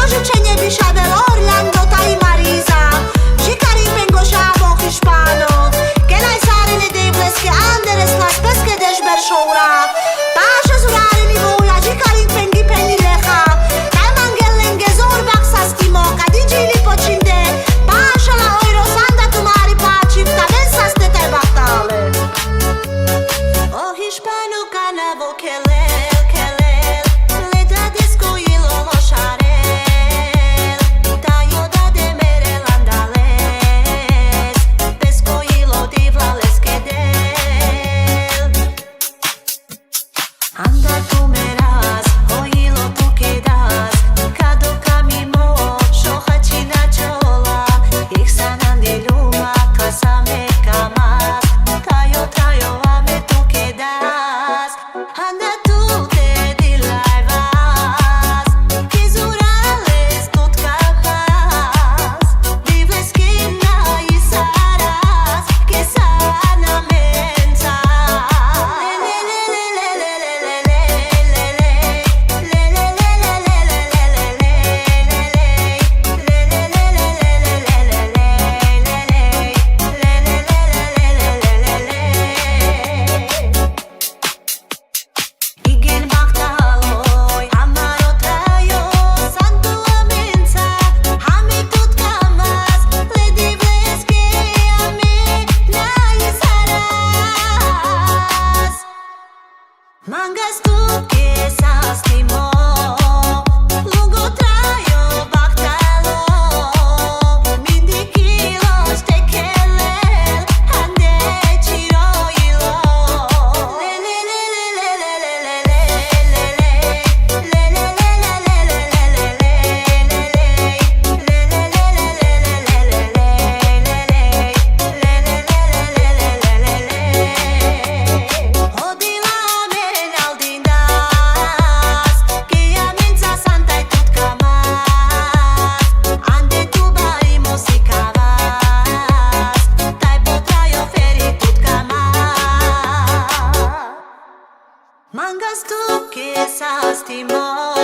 Pożyczenie Bisza del Orlando i Marisa. Shikari pengo shabo hispano. Que nai sare ne debles que anderes las pesque deshber shora. Pasha zurare mi vola, shikari pengi pengi lecha. Kai mangelenge zor baksas timo, kadiji li počinde. Pasha la oiro sanda tu mari paci, ta bensas te te baktale. O hispano canavo kelel, kelel. Leda disco y lolo sharel. Tayo da de merelandales. Pesco y lo divlales kedel. Anda tu meras, oilo tu quedas. Kado kamimo, shohachi na chola. Iksanan de luma, kasame kamas. Tayo ame tu quedas. Anda tu te dilaivas. Kizurales tot capaz. Vives que na isaras, que sana mensa. Igen baktaloy, amaro trayo, santo amensa, hame tot camas, le dibles que ame na isaras. Mangas tu que sastimo, lungo trayo baktalo, mindi kilos te kelel, ande chiroilo. Mangas tu que sastimo.